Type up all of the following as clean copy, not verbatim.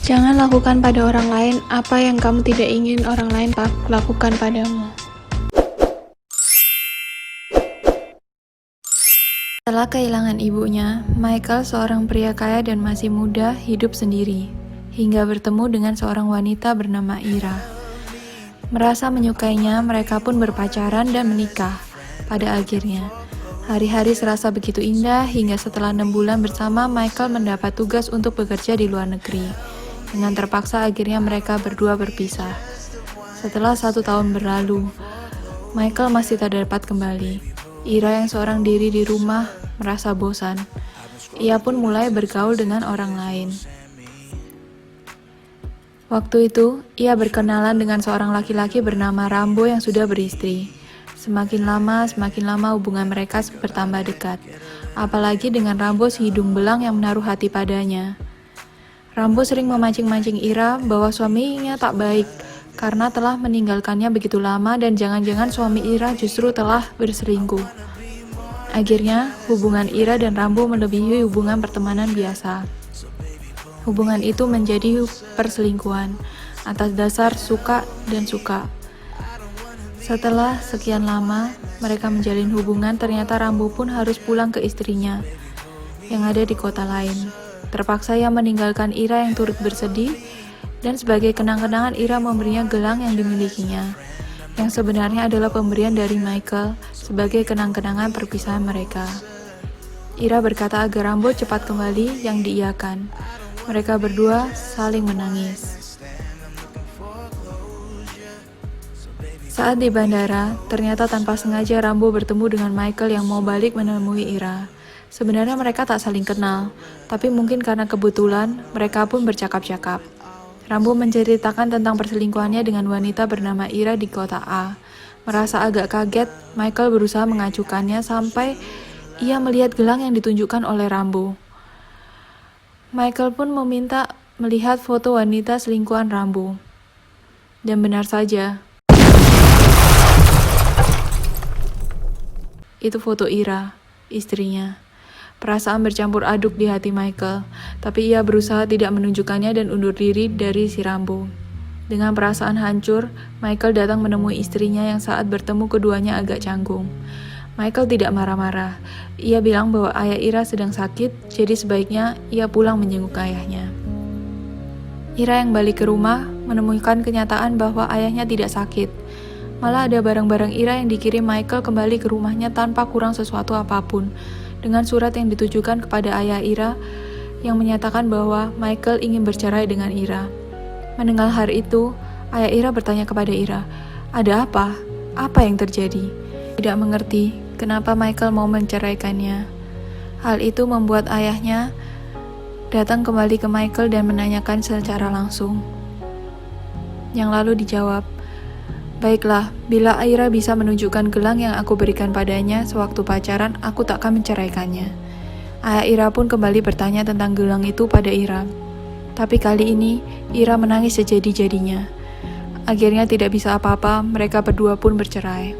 Jangan lakukan pada orang lain apa yang kamu tidak ingin orang lain lakukan padamu. Setelah kehilangan ibunya, Michael, seorang pria kaya dan masih muda, hidup sendiri, hingga bertemu dengan seorang wanita bernama Ira. Merasa menyukainya, mereka pun berpacaran dan menikah. Pada akhirnya, hari-hari serasa begitu indah hingga setelah 6 bulan bersama, Michael mendapat tugas untuk bekerja di luar negeri. Dengan terpaksa akhirnya mereka berdua berpisah. Setelah 1 tahun berlalu, Michael masih tak dapat kembali. Ira yang seorang diri di rumah merasa bosan. Ia pun mulai bergaul dengan orang lain. Waktu itu, ia berkenalan dengan seorang laki-laki bernama Rambo yang sudah beristri. Semakin lama hubungan mereka bertambah dekat. Apalagi dengan Rambo si hidung belang yang menaruh hati padanya. Rambo sering memancing-mancing Ira bahwa suaminya tak baik karena telah meninggalkannya begitu lama dan jangan-jangan suami Ira justru telah berselingkuh. Akhirnya, hubungan Ira dan Rambo melebihi hubungan pertemanan biasa. Hubungan itu menjadi perselingkuhan atas dasar suka dan suka. Setelah sekian lama mereka menjalin hubungan, ternyata Rambo pun harus pulang ke istrinya yang ada di kota lain. Terpaksa ia meninggalkan Ira yang turut bersedih, dan sebagai kenang-kenangan Ira memberinya gelang yang dimilikinya, yang sebenarnya adalah pemberian dari Michael sebagai kenang-kenangan perpisahan mereka. Ira berkata agar Rambo cepat kembali, yang diiyakan. Mereka berdua saling menangis. Saat di bandara, ternyata tanpa sengaja Rambo bertemu dengan Michael yang mau balik menemui Ira. Sebenarnya mereka tak saling kenal, tapi mungkin karena kebetulan mereka pun bercakap-cakap. Rambo menceritakan tentang perselingkuhannya dengan wanita bernama Ira di kota A. Merasa agak kaget, Michael berusaha mengacuhkannya sampai ia melihat gelang yang ditunjukkan oleh Rambo. Michael pun meminta melihat foto wanita selingkuhan Rambo. Dan benar saja, itu foto Ira, istrinya. Perasaan bercampur aduk di hati Michael, tapi ia berusaha tidak menunjukkannya dan undur diri dari si Rambo. Dengan perasaan hancur, Michael datang menemui istrinya yang saat bertemu keduanya agak canggung. Michael tidak marah-marah. Ia bilang bahwa ayah Ira sedang sakit, jadi sebaiknya ia pulang menjenguk ayahnya. Ira yang balik ke rumah menemukan kenyataan bahwa ayahnya tidak sakit. Malah ada barang-barang Ira yang dikirim Michael kembali ke rumahnya tanpa kurang sesuatu apapun, dengan surat yang ditujukan kepada ayah Ira yang menyatakan bahwa Michael ingin bercerai dengan Ira. Mendengar hal itu, ayah Ira bertanya kepada Ira, "Ada apa? Apa yang terjadi?" Tidak mengerti kenapa Michael mau menceraikannya. Hal itu membuat ayahnya datang kembali ke Michael dan menanyakan secara langsung. Yang lalu dijawab, "Baiklah, bila Ira bisa menunjukkan gelang yang aku berikan padanya sewaktu pacaran, aku tak akan menceraikannya." Ayah Ira pun kembali bertanya tentang gelang itu pada Ira. Tapi kali ini, Ira menangis sejadi-jadinya. Akhirnya tidak bisa apa-apa, mereka berdua pun bercerai.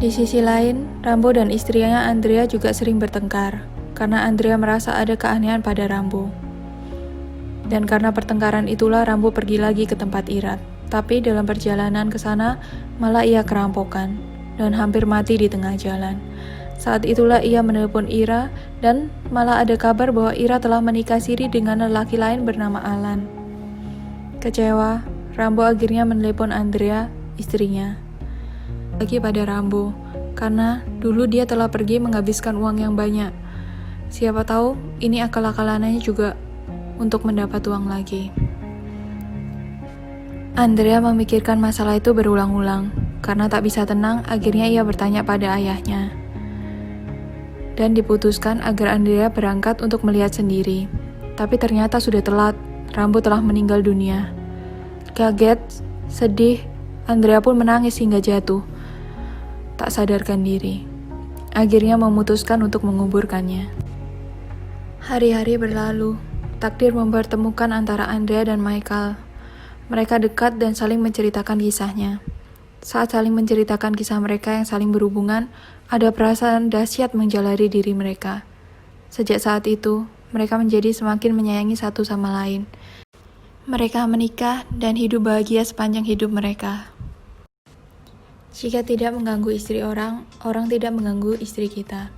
Di sisi lain, Rambo dan istrinya Andrea juga sering bertengkar, karena Andrea merasa ada keanehan pada Rambo. Dan karena pertengkaran itulah Rambo pergi lagi ke tempat Ira. Tapi dalam perjalanan ke sana, malah ia kerampokan dan hampir mati di tengah jalan. Saat itulah ia menelpon Ira dan malah ada kabar bahwa Ira telah menikah siri dengan lelaki lain bernama Alan. Kecewa, Rambo akhirnya menelepon Andrea, istrinya. Lagi pada Rambo, karena dulu dia telah pergi menghabiskan uang yang banyak. Siapa tahu ini akal-akalannya juga untuk mendapat uang lagi. Andrea memikirkan masalah itu berulang-ulang. Karena tak bisa tenang, akhirnya ia bertanya pada ayahnya. Dan diputuskan agar Andrea berangkat untuk melihat sendiri. Tapi ternyata sudah telat, Rambo telah meninggal dunia. Kaget, sedih, Andrea pun menangis hingga jatuh. Tak sadarkan diri. Akhirnya memutuskan untuk menguburkannya. Hari-hari berlalu. Takdir mempertemukan antara Andrea dan Michael. Mereka dekat dan saling menceritakan kisahnya. Saat saling menceritakan kisah mereka yang saling berhubungan, ada perasaan dahsyat menjalari diri mereka. Sejak saat itu, mereka menjadi semakin menyayangi satu sama lain. Mereka menikah dan hidup bahagia sepanjang hidup mereka. Jika tidak mengganggu istri orang, orang tidak mengganggu istri kita.